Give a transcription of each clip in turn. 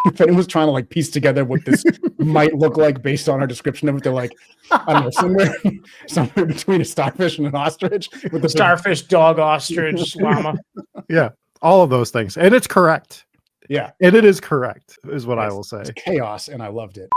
if anyone's trying to like piece together what this might look like based on our description of it, they're like, I don't know, somewhere between a starfish and an ostrich. With the starfish, dog, ostrich, llama. Yeah, all of those things, and it's correct. Yeah, and it is correct, is what I will say. It's chaos, and I loved it.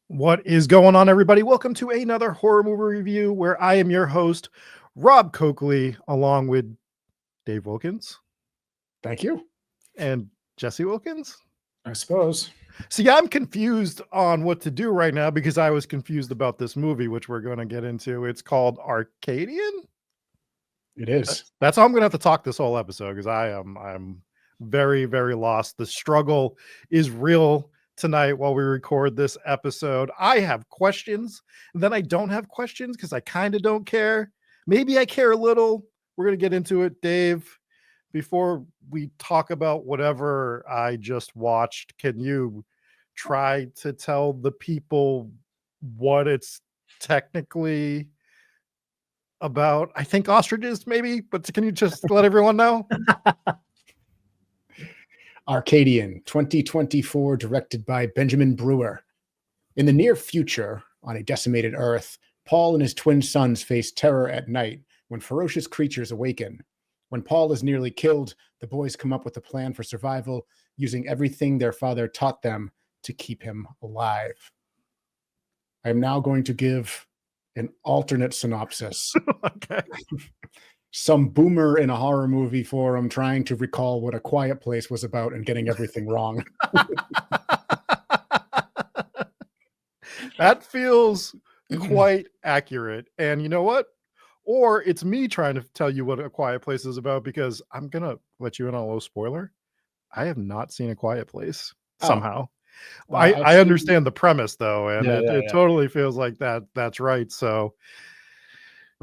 What is going on, everybody? Welcome to another horror movie review where I am your host, Rob Coakley, along with Dave Wilkins. Thank you. And Jesse Wilkins. I suppose. See, I'm confused on what to do right now because I was confused about this movie, which we're going to get into. It's called Arcadian. It is. That's how I'm going to have to talk this whole episode because I'm very, very lost. The struggle is real tonight while we record this episode. I have questions, and then I don't have questions because I kind of don't care. Maybe I care a little. We're going to get into it. Dave, before we talk about whatever I just watched, can you try to tell the people what it's technically about? I think ostriches, maybe, but can you just let everyone know? Arcadian, 2024, directed by Benjamin Brewer. In the near future, on a decimated Earth, Paul and his twin sons face terror at night when ferocious creatures awaken. When Paul is nearly killed, the boys come up with a plan for survival, using everything their father taught them to keep him alive. I am now going to give an alternate synopsis. Okay. Some boomer in a horror movie forum trying to recall what A Quiet Place was about and getting everything wrong. That feels quite accurate. And you know what? Or it's me trying to tell you what A Quiet Place is about, because I'm going to let you in on a little spoiler. I have not seen A Quiet Place somehow. Well, I understand the premise, though, and it totally feels like that's right. So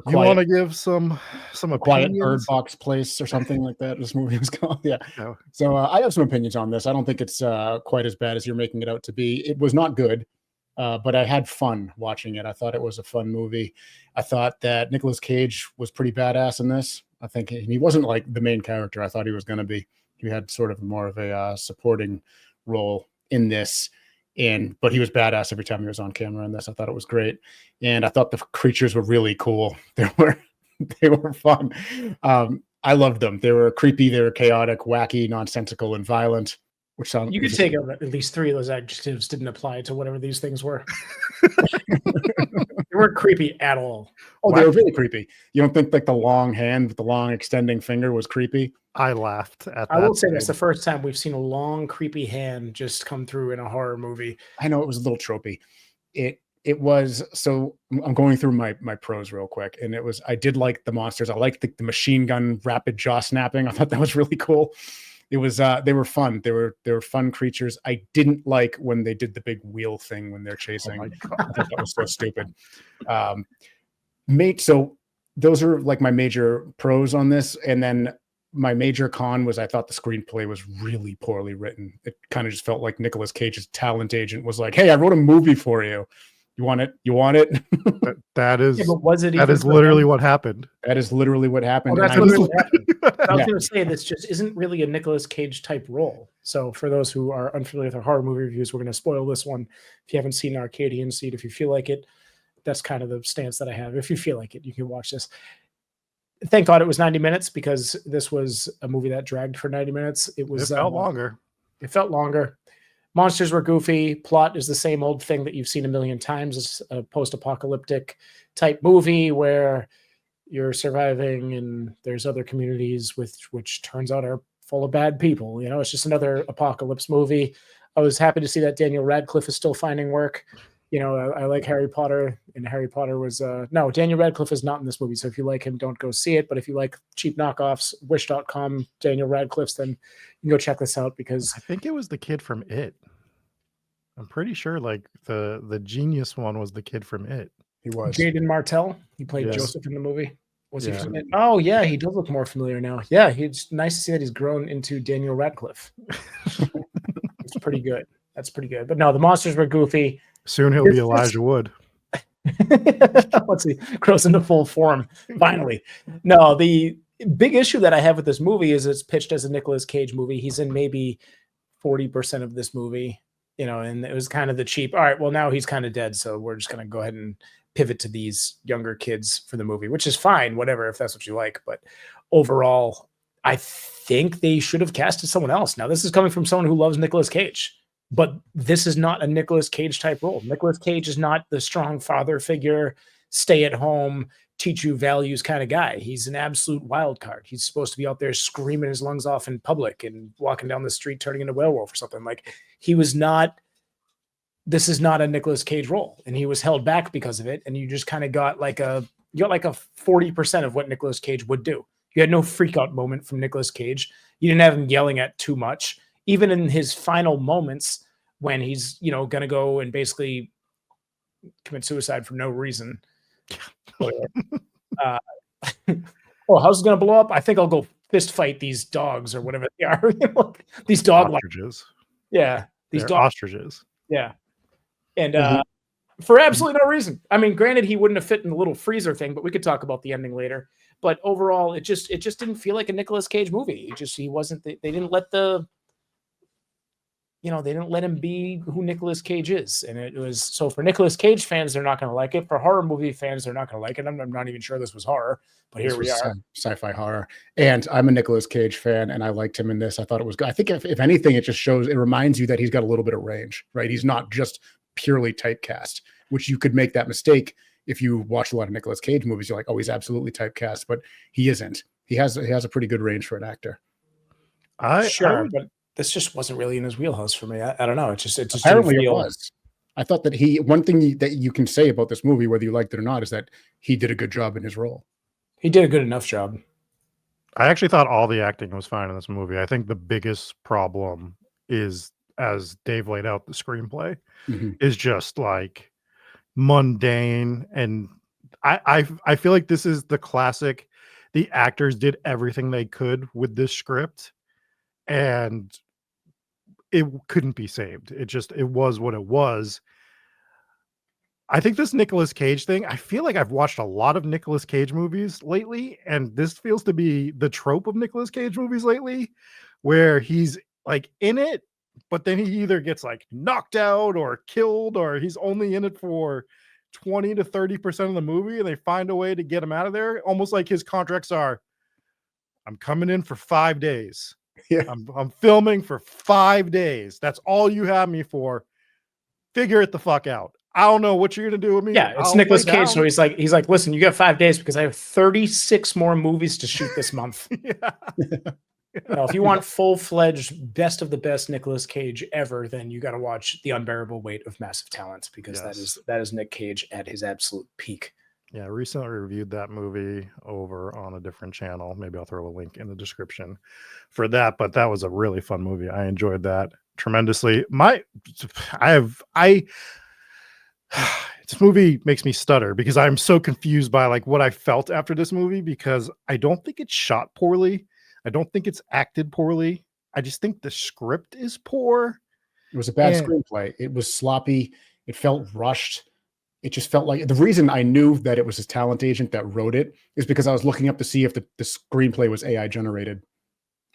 you want to give some Quiet Bird Box Place or something like that this movie was called. Yeah. So I have some opinions on this. I don't think it's quite as bad as you're making it out to be. It was not good, but I had fun watching it. I thought it was a fun movie. I thought that Nicolas Cage was pretty badass in this. I think he wasn't like the main character I thought he was going to be. He had sort of more of a supporting role in this. But he was badass every time he was on camera in this. I thought it was great. And I thought the creatures were really cool. They were fun. I loved them. They were creepy, they were chaotic, wacky, nonsensical, and violent. Which sounds you could take at least 3 of those adjectives didn't apply to whatever these things were. They weren't creepy at all. Oh, they were really creepy. You don't think like the long hand with the long extending finger was creepy? I laughed at that. I will say that's the first time we've seen a long, creepy hand just come through in a horror movie. I know it was a little tropey. It was, so I'm going through my pros real quick. And I did like the monsters. I liked the machine gun rapid jaw snapping. I thought that was really cool. It was, they were fun. They were fun creatures. I didn't like when they did the big wheel thing when they're chasing. I thought that was so stupid. So those are like my major pros on this. And then my major con was I thought the screenplay was really poorly written. It kind of just felt like Nicolas Cage's talent agent was like, "Hey, I wrote a movie for you. You want it? You want it?" That is. Yeah, but was it? That is literally what happened. That is literally what happened. Well, that's literally what happened. I was going to say this just isn't really a Nicolas Cage type role. So for those who are unfamiliar with our horror movie reviews, we're going to spoil this one. If you haven't seen Arcadian, see it if you feel like it. That's kind of the stance that I have. If you feel like it, you can watch this. Thank God it was 90 minutes, because this was a movie that dragged for 90 minutes. It felt longer. It felt longer. Monsters were goofy. Plot is the same old thing that you've seen a million times. It's a post-apocalyptic type movie where you're surviving and there's other communities which turns out are full of bad people. You know, it's just another apocalypse movie. I was happy to see that Daniel Radcliffe is still finding work. You know, I like Harry Potter, and Harry Potter was no, Daniel Radcliffe is not in this movie. So if you like him, don't go see it. But if you like cheap knockoffs, Wish.com, Daniel Radcliffe's, then you can go check this out, because I think it was the kid from It. I'm pretty sure like the genius one was the kid from It. He was. Jaden Martell. He played Yes. Joseph in the movie. Was Yeah. he? Oh yeah, he does look more familiar now. Yeah, it's nice to see that he's grown into Daniel Radcliffe. It's pretty good. That's pretty good. But no, the monsters were goofy. Soon he'll be Elijah Wood. Once he grows into full form, finally. No, the big issue that I have with this movie is it's pitched as a Nicolas Cage movie. He's in maybe 40% of this movie, you know, and it was kind of the cheap. All right, well, now he's kind of dead, so we're just going to go ahead and pivot to these younger kids for the movie, which is fine, whatever, if that's what you like. But overall, I think they should have casted someone else. Now, this is coming from someone who loves Nicolas Cage, but this is not a Nicolas Cage type role. Nicolas Cage is not the strong father figure, stay at home, teach you values kind of guy. He's an absolute wild card. He's supposed to be out there screaming his lungs off in public and walking down the street turning into a werewolf or something. Like, he was not, this is not a Nicolas Cage role, and he was held back because of it. And you just kind of got like a 40% of what Nicolas Cage would do. You had no freak out moment from Nicolas Cage. You didn't have him yelling at too much. Even in his final moments when he's, you know, going to go and basically commit suicide for no reason. Oh, how's it going to blow up? I think I'll go fist fight these dogs or whatever they are. These dog ostriches. Yeah. These They're ostriches. Yeah. And for absolutely no reason. I mean, granted, he wouldn't have fit in the little freezer thing, but we could talk about the ending later. But overall, it just didn't feel like a Nicolas Cage movie. He wasn't, they didn't let they didn't let him be who Nicolas Cage is. And it was, so for Nicolas Cage fans, they're not going to like it. For horror movie fans, they're not going to like it. I'm not even sure this was horror, but here we are. Sci-fi horror. And I'm a Nicolas Cage fan, and I liked him in this. I thought it was good. I think if anything, it just shows, it reminds you that he's got a little bit of range, right? He's not just purely typecast, which you could make that mistake if you watch a lot of Nicolas Cage movies. You're like, oh, he's absolutely typecast, but he isn't. He has a pretty good range for an actor. But this just wasn't really in his wheelhouse for me. I don't know. It just apparently it was. I thought that one thing that you can say about this movie, whether you liked it or not, is that he did a good job in his role. He did a good enough job. I actually thought all the acting was fine in this movie. I think the biggest problem is, as Dave laid out, the screenplay is just like mundane. And I feel like this is the classic. The actors did everything they could with this script, and it couldn't be saved. It was what it was. I think this Nicolas Cage thing, I feel like I've watched a lot of Nicolas Cage movies lately, and this feels to be the trope of Nicolas Cage movies lately, where he's like in it, but then he either gets like knocked out or killed, or he's only in it for 20 to 30% of the movie, and they find a way to get him out of there. Almost like his contracts are, I'm coming in for 5 days. Yeah. I'm filming for 5 days. That's all you have me for. Figure it the fuck out. I don't know what you're gonna do with me. Yeah, it's Nicolas Cage. So he's like, listen, you got 5 days because I have 36 more movies to shoot this month. If you want full-fledged best of the best Nicolas Cage ever, then you got to watch The Unbearable Weight of Massive Talent, because that is Nick Cage at his absolute peak. Yeah, recently reviewed that movie over on a different channel. Maybe I'll throw a link in the description for that. But that was a really fun movie. I enjoyed that tremendously. This movie makes me stutter because I'm so confused by like what I felt after this movie, because I don't think it's shot poorly. I don't think it's acted poorly. I just think the script is poor. It was a bad screenplay. It was sloppy. It felt rushed. It just felt like, the reason I knew that it was his talent agent that wrote it is because I was looking up to see if the screenplay was AI generated.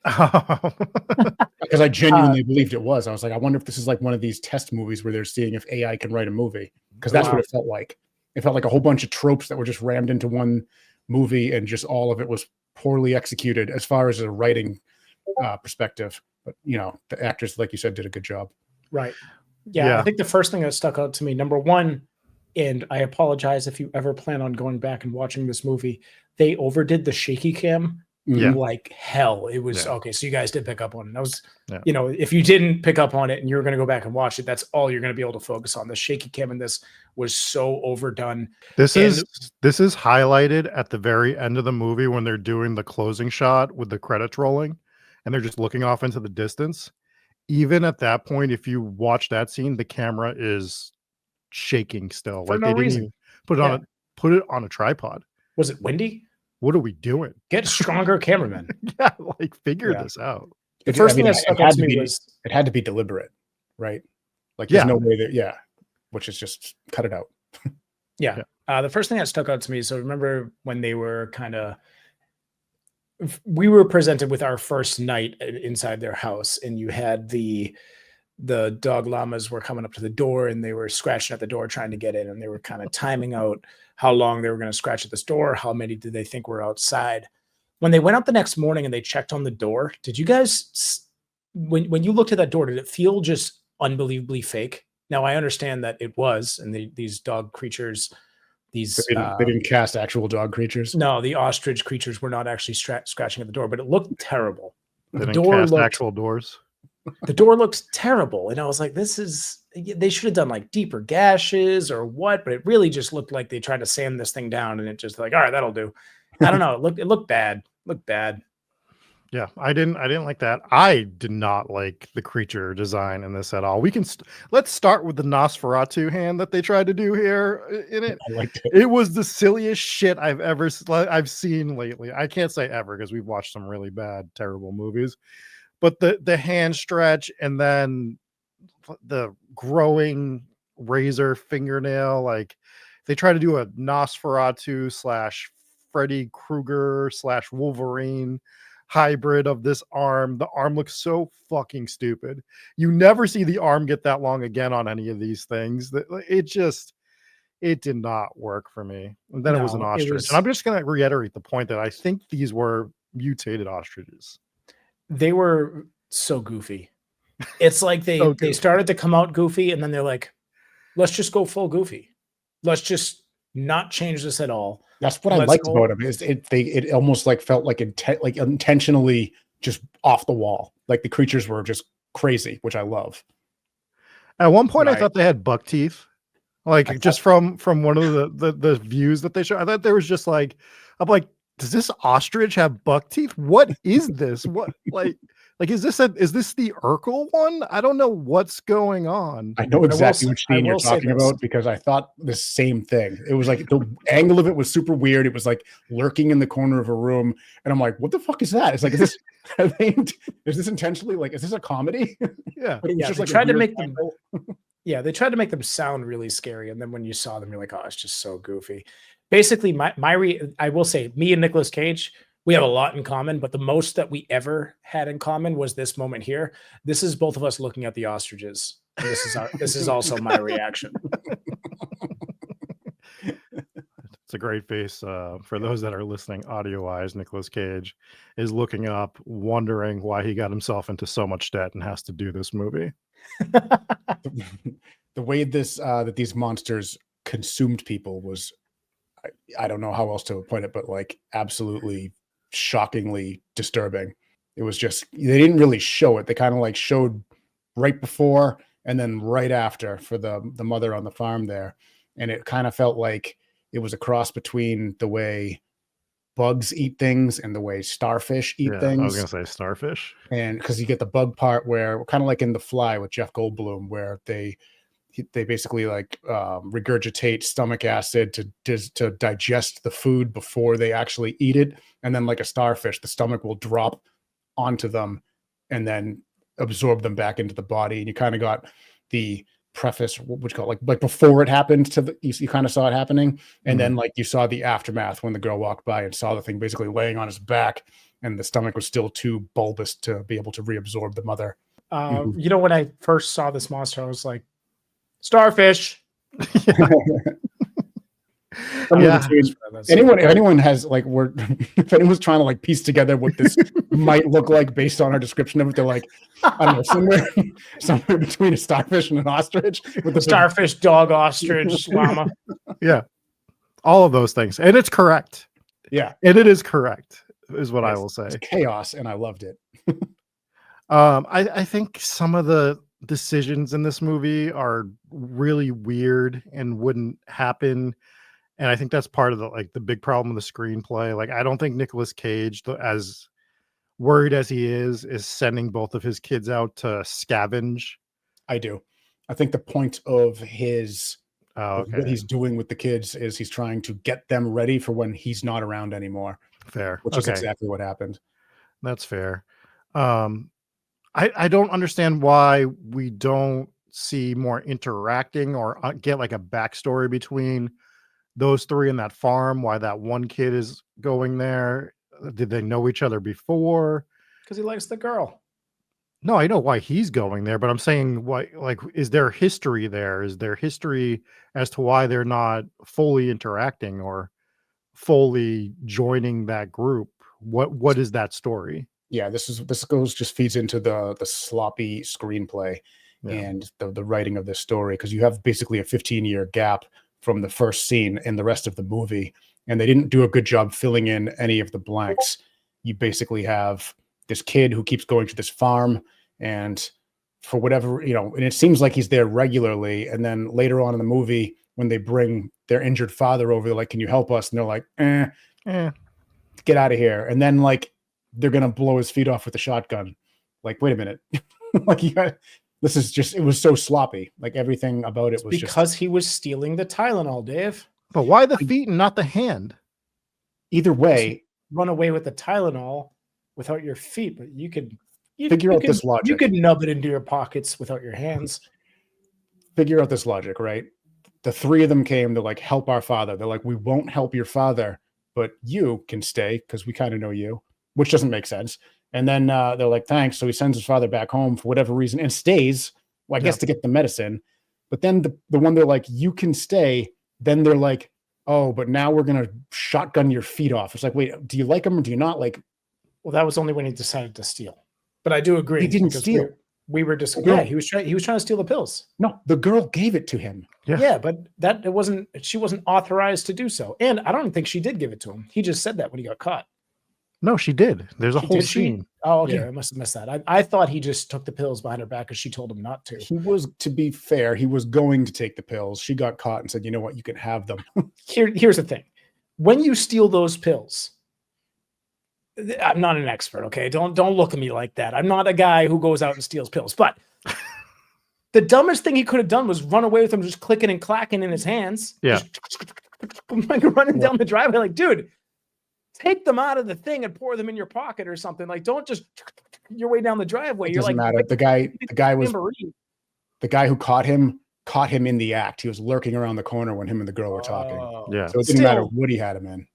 Because I genuinely believed it was. I was like, I wonder if this is like one of these test movies where they're seeing if AI can write a movie. Because that's what it felt like. It felt like a whole bunch of tropes that were just rammed into one movie, and just all of it was poorly executed as far as a writing perspective. But, you know, the actors, like you said, did a good job. Right. Yeah. I think the first thing that stuck out to me, number one, and I apologize if you ever plan on going back and watching this movie, they overdid the shaky cam like hell. It was okay. So you guys did pick up on it. That was, you know, if you didn't pick up on it and you're going to go back and watch it, that's all you're going to be able to focus on. The shaky cam in this was so overdone. This is highlighted at the very end of the movie when they're doing the closing shot with the credits rolling and they're just looking off into the distance. Even at that point, if you watch that scene, the camera is shaking still. For no reason. Put it on a tripod. Was it windy? What are we doing? Get stronger cameramen. Yeah, like figure this out. The first thing that stuck out to me was it had to be deliberate, right? Like there's no way that which is just cut it out. The first thing that stuck out to me. So remember when they were we were presented with our first night inside their house, and you had the dog llamas were coming up to the door, and they were scratching at the door trying to get in, and they were kind of timing out how long they were going to scratch at this door, how many did they think were outside. When they went out the next morning and they checked on the door, did you guys, when you looked at that door, did it feel just unbelievably fake? Now I understand that it was, and these dog creatures, they didn't cast actual dog creatures. No, the ostrich creatures were not actually scratching at the door, but it looked terrible. They didn't cast actual doors. The door looks terrible, and I was like, they should have done like deeper gashes or what, but it really just looked like they tried to sand this thing down, and it just like, all right, that'll do. I don't know. It looked bad. Yeah, I didn't like that. I did not like the creature design in this at all. We can let's start with the Nosferatu hand that they tried to do here in it. I liked it. It was the silliest shit I've seen lately. I can't say ever because we've watched some really bad, terrible movies. But the hand stretch and then the growing razor fingernail, like they try to do a Nosferatu / Freddy Krueger / Wolverine hybrid of this arm. The arm looks so fucking stupid. You never see the arm get that long again on any of these things. It did not work for me. And then it was an ostrich. And I'm just going to reiterate the point that I think these were mutated ostriches. They were so goofy. It's like they started to come out goofy, and then they're like, let's just go full goofy. Let's just not change this at all. That's what I liked about them. Is it almost like felt like intentionally just off the wall. Like the creatures were just crazy, which I love. At one point, I thought they had buck teeth. Like just from one of the views that they showed, I thought there was just like, I'm like, does this ostrich have buck teeth? What is this? What like is this the Urkel one? I don't know what's going on. I know exactly which scene you're talking about because I thought the same thing. It was like the angle of it was super weird. It was like lurking in the corner of a room, and I'm like, what the fuck is that? It's like, is this intentionally like, is this a comedy? Yeah. But just they tried to make them. Yeah, they tried to make them sound really scary, and then when you saw them, you're like, oh, it's just so goofy. Basically, I will say, me and Nicolas Cage, we have a lot in common, but the most that we ever had in common was this moment here. This is both of us looking at the ostriches. And this is also my reaction. It's a great face. For those that are listening audio-wise, Nicolas Cage is looking up, wondering why he got himself into so much debt and has to do this movie. The way that these monsters consumed people was, I don't know how else to point it, but like absolutely shockingly disturbing. It was just, they didn't really show it. They kind of like showed right before and then right after for the mother on the farm there. And it kind of felt like it was a cross between the way bugs eat things and the way starfish eat things. I was going to say starfish. And because you get the bug part where kind of like in The Fly with Jeff Goldblum, where they basically like regurgitate stomach acid to digest the food before they actually eat it. And then like a starfish, the stomach will drop onto them and then absorb them back into the body. And you kind of got the preface, which got like before it happened you kind of saw it happening. And then like you saw the aftermath when the girl walked by and saw the thing basically laying on his back and the stomach was still too bulbous to be able to reabsorb the mother. You know, when I first saw this monster, I was like, starfish. If anyone has like, if anyone's trying to like piece together what this might look like based on our description of it, they're like, I don't know, somewhere between a starfish and an ostrich. With the starfish, dog, ostrich, llama. Yeah, all of those things, and it's correct. Yeah, and it is correct, is what I will say. It's chaos, and I loved it. I think some of the decisions in this movie are really weird and wouldn't happen, and I think that's part of the big problem with the screenplay. Like, I don't think Nicolas Cage, as worried as he is sending both of his kids out to scavenge. I do. I think the point of his Oh, okay. What he's doing with the kids is he's trying to get them ready for when he's not around anymore. Fair. Which is exactly what happened. That's fair. I don't understand why we don't see more interacting or get like a backstory between those three in that farm. Why that one kid is going there? Did they know each other before? Because he likes the girl. No, I know why he's going there, but I'm saying why, like, is there history there? Is there history as to why they're not fully interacting or fully joining that group? What is that story? Yeah, this just feeds into the sloppy screenplay and the writing of this story, because you have basically a 15-year gap from the first scene and the rest of the movie, and they didn't do a good job filling in any of the blanks. You basically have this kid who keeps going to this farm, and for whatever, and it seems like he's there regularly, and then later on in the movie when they bring their injured father over, they're like, can you help us? And they're like, get out of here. And then like they're gonna blow his feet off with a shotgun. Like, wait a minute. Like, it was so sloppy. Like, everything about it was because he was stealing the Tylenol, Dave. But why the feet and not the hand? Either way, run away with the Tylenol without your feet, but you could figure out this logic. You could nub it into your pockets without your hands. Figure out this logic, right? The three of them came, they're like, help our father. They're like, we won't help your father, but you can stay because we kind of know you, which doesn't make sense. And then they're like, thanks. So he sends his father back home for whatever reason and stays, well, I guess to get the medicine. But then the one they're like, you can stay. Then they're like, oh, but now we're going to shotgun your feet off. It's like, wait, do you like him or do you not like? Well, that was only when he decided to steal. But I do agree. He didn't steal. We were just, he was trying to steal the pills. No, the girl gave it to him. Yeah, but she wasn't authorized to do so. And I don't think she did give it to him. He just said that when he got caught. No, she did. There's a whole scene. Oh, okay. Yeah. I must have missed that. I thought he just took the pills behind her back because she told him not to. He was, to be fair, he was going to take the pills. She got caught and said, you know what, you can have them. Here's the thing. When you steal those pills, I'm not an expert, okay? Don't look at me like that. I'm not a guy who goes out and steals pills. But the dumbest thing he could have done was run away with them, just clicking and clacking in his hands. Yeah. Like running down the driveway, like, dude, take them out of the thing and pour them in your pocket or something. Like, don't just your way down the driveway. It doesn't matter. The guy who caught him in the act. He was lurking around the corner when him and the girl were talking. Yeah. So it didn't matter what he had him in.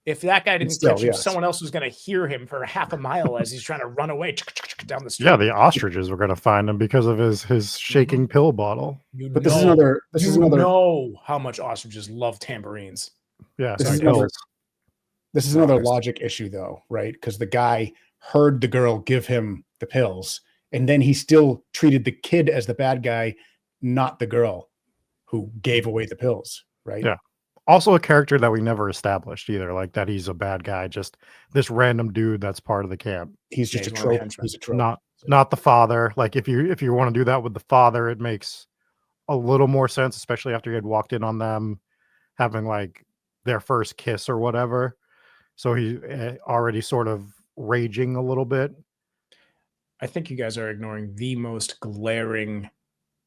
If that guy didn't catch him, someone else was going to hear him for half a mile as he's trying to run away down the street. Yeah, the ostriches were going to find him because of his shaking pill bottle. This is another. Know how much ostriches love tambourines. Yeah, this is another logic issue, though, right? Because the guy heard the girl give him the pills, and then he still treated the kid as the bad guy, not the girl who gave away the pills, right? Yeah. Also a character that we never established either, like that he's a bad guy, just this random dude that's part of the camp. He's just a trope. He's a trope. Not the father. Like if you want to do that with the father, it makes a little more sense, especially after he had walked in on them having like their first kiss or whatever. So he already sort of raging a little bit. I think you guys are ignoring the most glaring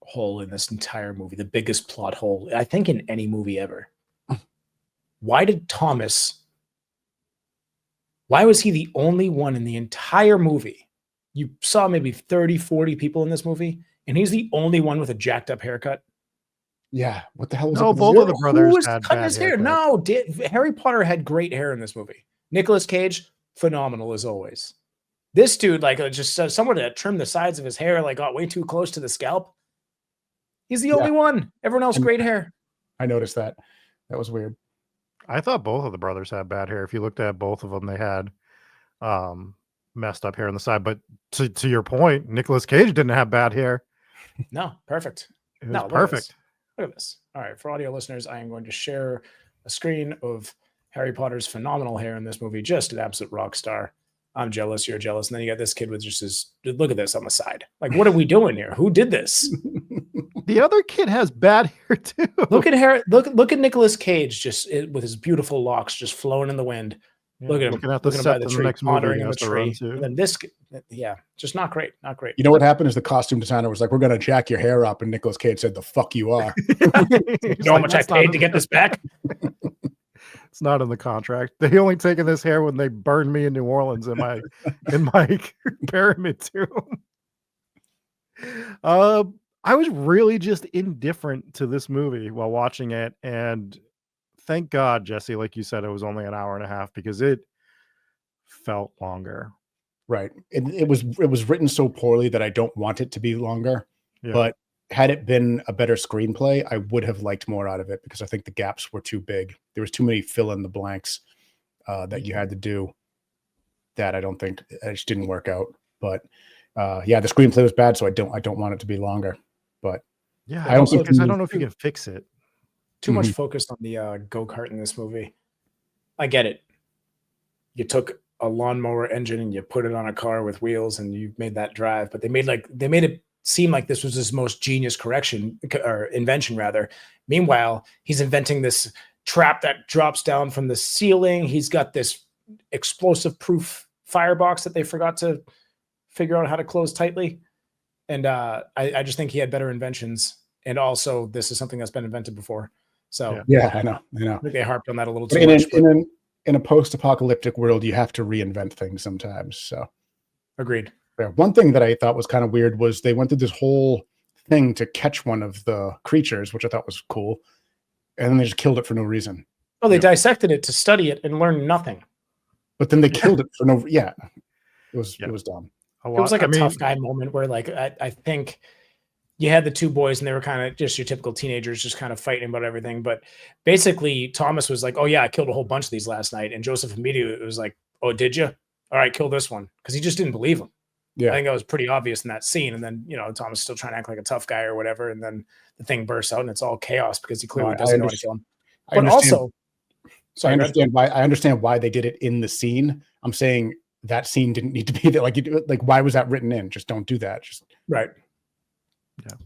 hole in this entire movie, the biggest plot hole, I think, in any movie ever. Why was he the only one in the entire movie? You saw maybe 30, 40 people in this movie, and he's the only one with a jacked up haircut. Yeah. What the hell was it? Both of the brothers had cutting his hair. No, Harry Potter had great hair in this movie. Nicolas Cage, phenomenal as always. This dude, like, just someone that trimmed the sides of his hair, like, got way too close to the scalp. He's the only one. Everyone else, great hair. I noticed that. That was weird. I thought both of the brothers had bad hair. If you looked at both of them, they had messed up hair on the side. But to your point, Nicolas Cage didn't have bad hair. No, perfect. Perfect. Look at this. All right, for audio listeners, I am going to share a screen of Harry Potter's phenomenal hair in this movie. Just an absolute rock star. I'm jealous. You're jealous. And then you got this kid with just his, look at this on the side. Like, what are we doing here? Who did this? The other kid has bad hair too. Look at Nicolas Cage just with his beautiful locks just flowing in the wind. Look at him. Looking at the set in the next movie pondering he in the has to run tree. to. And then this, just not great. Not great. You know what happened is the costume designer was like, "We're gonna jack your hair up," and Nicolas Cage said, "The fuck you are." You know how much I paid to get this back? It's not in the contract. They only taken this hair when they burned me in New Orleans in my pyramid tomb. I was really just indifferent to this movie while watching it, and thank God, Jesse, like you said, it was only an hour and a half because it felt longer. Right. It was written so poorly that I don't want it to be longer. Yeah. But had it been a better screenplay, I would have liked more out of it because I think the gaps were too big. There was too many fill in the blanks that you had to do that I don't think it just didn't work out. But the screenplay was bad, so I don't want it to be longer. But yeah, I don't know if you can fix it. Too much focused on the go-kart in this movie. I get it. You took a lawnmower engine and you put it on a car with wheels and you made that drive, but they made it seem like this was his most genius invention rather. Meanwhile, he's inventing this trap that drops down from the ceiling. He's got this explosive proof firebox that they forgot to figure out how to close tightly. And I just think he had better inventions. And also this is something that's been invented before. So yeah, I know. I think they harped on that a little too much. In a post-apocalyptic world, you have to reinvent things sometimes. So agreed. One thing that I thought was kind of weird was they went through this whole thing to catch one of the creatures, which I thought was cool. And then they just killed it for no reason. Oh, they dissected it to study it and learn nothing. But then they killed it for no. Yeah, it was dumb. It was like a tough guy moment where, like, I think you had the two boys and they were kind of just your typical teenagers, just kind of fighting about everything. But basically, Thomas was like, "Oh yeah, I killed a whole bunch of these last night," and Joseph immediately was like, "Oh, did you? All right, kill this one," because he just didn't believe him. Yeah, I think that was pretty obvious in that scene. And then Thomas is still trying to act like a tough guy or whatever, and then the thing bursts out and it's all chaos because he clearly doesn't know how to kill him. But also, I understand why they did it in the scene. I'm saying that scene didn't need to be there. Like why was that written in? Just don't do that. Just right.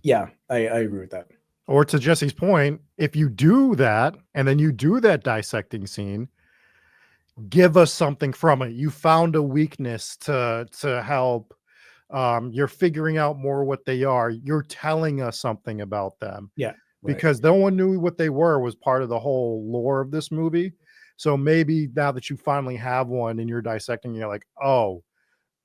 Yeah, I agree with that. Or to Jesse's point, if you do that and then you do that dissecting scene, give us something from it. You found a weakness to help. You're figuring out more what they are. You're telling us something about them. Yeah. Because no one knew what they were was part of the whole lore of this movie. So maybe now that you finally have one and you're dissecting, you're like, oh,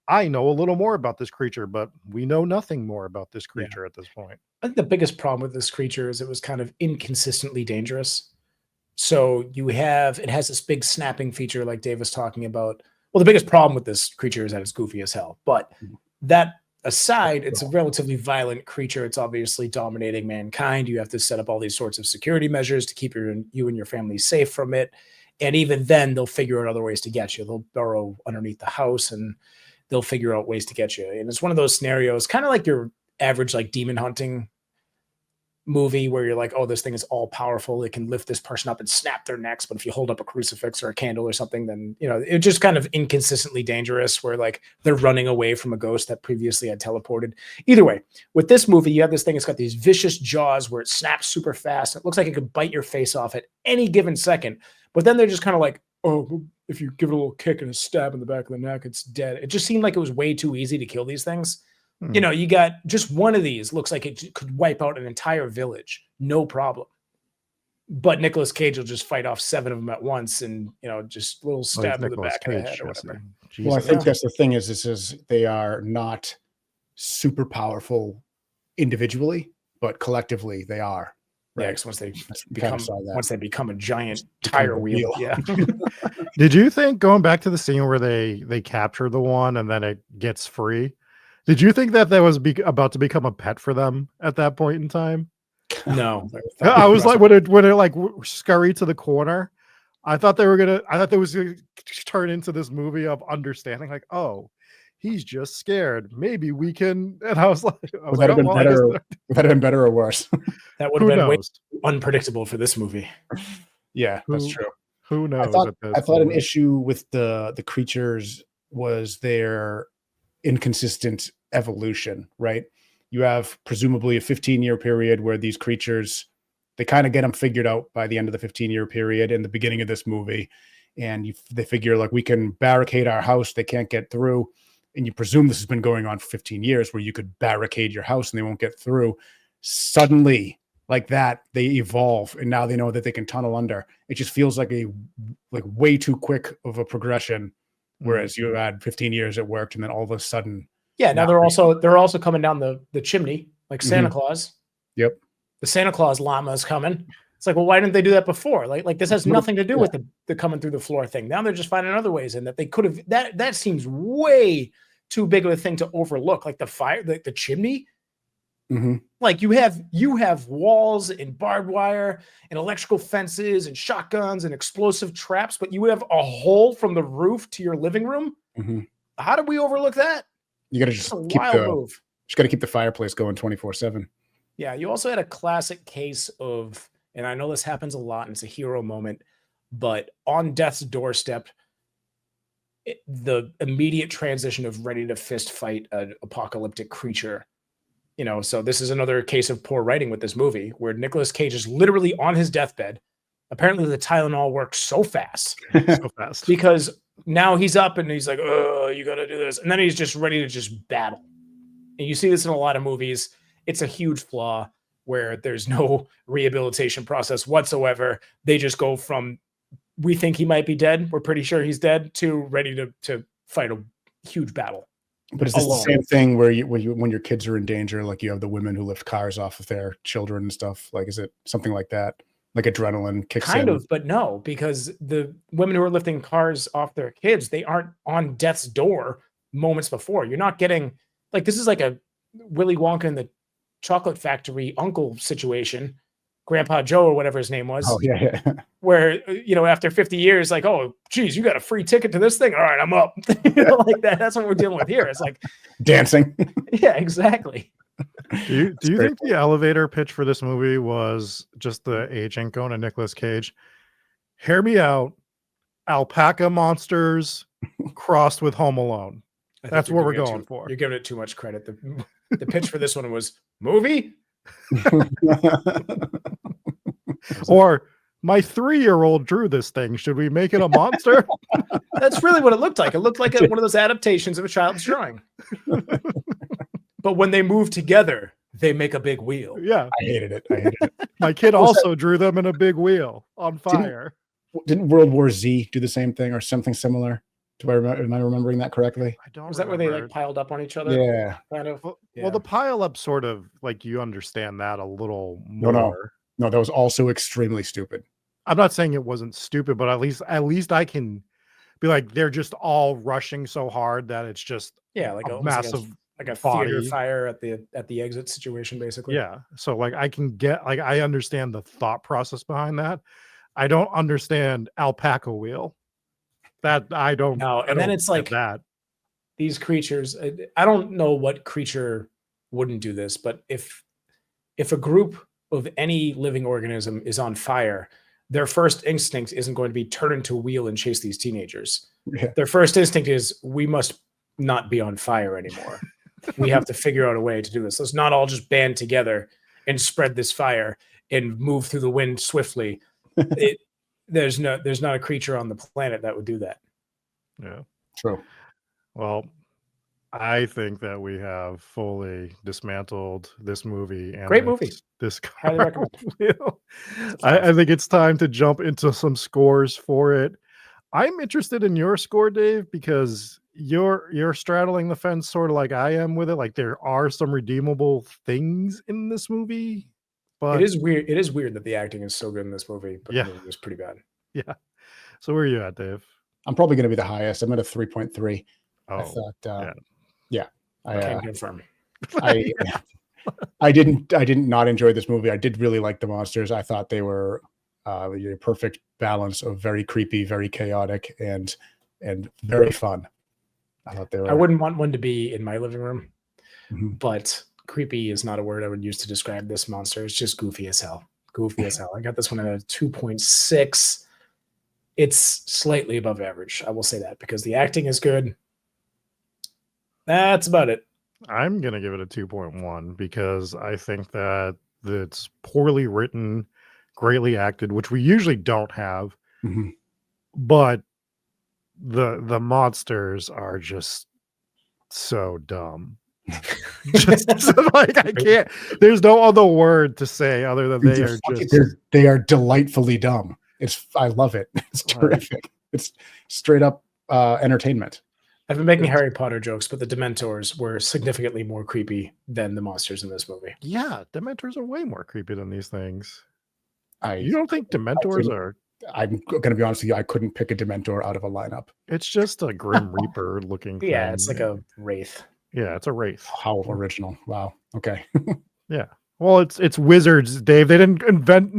I know a little more about this creature, but we know nothing more about this creature at this point. I think the biggest problem with this creature is it was kind of inconsistently dangerous. So it has this big snapping feature like Dave was talking about. Well, the biggest problem with this creature is that it's goofy as hell. But that aside, it's a relatively violent creature. It's obviously dominating mankind. You have to set up all these sorts of security measures to keep you and your family safe from it. And even then, they'll figure out other ways to get you. They'll burrow underneath the house and they'll figure out ways to get you. And it's one of those scenarios, kind of like your average like demon hunting movie where you're like, oh, this thing is all powerful. It can lift this person up and snap their necks. But if you hold up a crucifix or a candle or something, then, it's just kind of inconsistently dangerous where like they're running away from a ghost that previously had teleported. Either way, with this movie, you have this thing. It's got these vicious jaws where it snaps super fast. It looks like it could bite your face off at any given second. But then they're just kind of like, oh, if you give it a little kick and a stab in the back of the neck, it's dead. It just seemed like it was way too easy to kill these things. You got just one of these looks like it could wipe out an entire village, no problem. But Nicolas Cage will just fight off 7 of them at once and, just a little stab in the back of the head or whatever. Well, I think that's the thing is they are not super powerful individually, but collectively they are. Right. Yeah, once they become a giant tire wheel. Yeah. Did you think, going back to the scene where they capture the one and then it gets free, did you think that was about to become a pet for them at that point in time? No. I was like, when it like scurried to the corner, I thought there was gonna turn into this movie of understanding, like, oh, he's just scared. Maybe we can. And I was like, would that have been better or worse? That would have been way unpredictable for this movie. Yeah, that's true. Who knows? I thought an issue with the creatures was their inconsistent evolution, right? You have presumably a 15-year period where these creatures, they kind of get them figured out by the end of the 15-year period in the beginning of this movie. and they figure like we can barricade our house, they can't get through, and you presume this has been going on for 15 years where you could barricade your house and they won't get through. Suddenly, like that, they evolve, and now they know that they can tunnel under. It just feels like way too quick of a progression. Whereas you had 15 years it worked, and then all of a sudden, now they're also coming down the chimney like Santa Claus. Yep, the Santa Claus llama is coming. It's like, well, why didn't they do that before? Like this has nothing to do with the coming through the floor thing. Now they're just finding other ways in that they could have. That seems way too big of a thing to overlook. Like the fire, the chimney. Like you have walls and barbed wire and electrical fences and shotguns and explosive traps, but you have a hole from the roof to your living room. How did we overlook that? You got to just keep the fireplace going 24/7. Yeah, you also had a classic case of, and I know this happens a lot, and it's a hero moment, but on death's doorstep, the immediate transition of ready to fist fight an apocalyptic creature. So this is another case of poor writing with this movie, where Nicolas Cage is literally on his deathbed. Apparently the Tylenol works so fast, because now he's up and he's like, oh, you got to do this. And then he's just ready to just battle. And you see this in a lot of movies. It's a huge flaw where there's no rehabilitation process whatsoever. They just go from, we think he might be dead, we're pretty sure he's dead, to ready to fight a huge battle. But is this the same thing where when your kids are in danger, like you have the women who lift cars off of their children and stuff? Like, is it something like that? Like adrenaline kicks in? Kind of, but no, because the women who are lifting cars off their kids, they aren't on death's door moments before. You're not getting, like, this is like a Willy Wonka in the Chocolate Factory uncle situation, Grandpa Joe or whatever his name was. Oh, yeah. Where, after 50 years, like, oh, geez, you got a free ticket to this thing? All right, I'm up. Like that. That's what we're dealing with here. It's like dancing. Yeah, exactly. Do you think the elevator pitch for this movie was just the agent going to Nicolas Cage? Hear me out. Alpaca monsters crossed with Home Alone. That's what we're going for. You're giving it too much credit. The pitch for this one was movie. Or my 3-year-old drew this thing. Should we make it a monster? That's really what it looked like. It looked like one of those adaptations of a child's drawing. But when they move together, they make a big wheel. Yeah. I hated it. My kid also drew them in a big wheel on fire. Didn't World War Z do the same thing or something similar? Am I remembering that correctly? I don't. Was that where they like piled up on each other? Yeah. Kind of. Well, the pile up sort of like you understand that a little more. No, that was also extremely stupid. I'm not saying it wasn't stupid, but at least I can be like, they're just all rushing so hard that it's just like a massive like a theater fire at the exit situation, basically. Yeah. So like I understand the thought process behind that. I don't understand alpaca wheel. That I don't know. And then it's like that these creatures, I don't know what creature wouldn't do this, but if a group of any living organism is on fire, their first instinct isn't going to be turn into a wheel and chase these teenagers. Yeah. Their first instinct is, we must not be on fire anymore. We have to figure out a way to do this. Let's not all just band together and spread this fire and move through the wind swiftly. There's not a creature on the planet that would do that. Yeah. True. Well, I think that we have fully dismantled this movie. And great movie. This highly recommend. I think it's time to jump into some scores for it. I'm interested in your score, Dave, because you're straddling the fence sort of like I am with it. Like there are some redeemable things in this movie, but it is weird. It is weird that the acting is so good in this movie, but the movie was pretty bad. Yeah. So where are you at, Dave? I'm probably going to be the highest. I'm at a 3.3. Oh, I thought, I can confirm. I didn't not enjoy this movie. I did really like the monsters. I thought they were a perfect balance of very creepy, very chaotic, and very fun. I thought they were. I wouldn't want one to be in my living room, but creepy is not a word I would use to describe this monster. It's just goofy as hell. Goofy as hell. I got this one at a 2.6. It's slightly above average. I will say that because the acting is good. That's about it. I'm going to give it a 2.1 because I think that it's poorly written, greatly acted, which we usually don't have. but the monsters are just so dumb. Just like I can't. There's no other word to say other than they are delightfully dumb. I love it. It's terrific. It's straight up entertainment. I've been making Harry Potter jokes, but the Dementors were significantly more creepy than the monsters in this movie. Yeah, Dementors are way more creepy than these things. You You don't think Dementors are? I'm going to be honest with you. I couldn't pick a Dementor out of a lineup. It's just a Grim Reaper looking thing. Yeah, it's like a wraith. Yeah, it's a wraith. How original. Wow. Okay. Yeah. Well, it's wizards, Dave. They didn't invent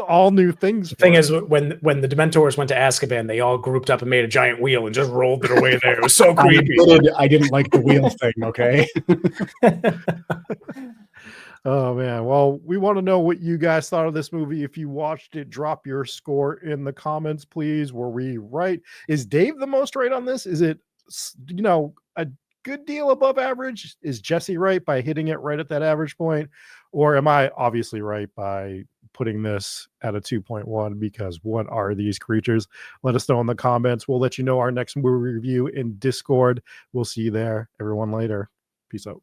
all new things. The thing is, when the Dementors went to Azkaban, they all grouped up and made a giant wheel and just rolled their way there. It was so creepy. I didn't like the wheel thing. Okay. Oh man. Well, we want to know what you guys thought of this movie. If you watched it, drop your score in the comments, please. Were we right? Is Dave the most right on this? Is it, a good deal above average? Is Jesse right by hitting it right at that average point? Or am I obviously right by putting this at a 2.1? Because what are these creatures? Let us know in the comments. We'll let you know our next movie review in Discord. We'll see you there. Everyone later. Peace out.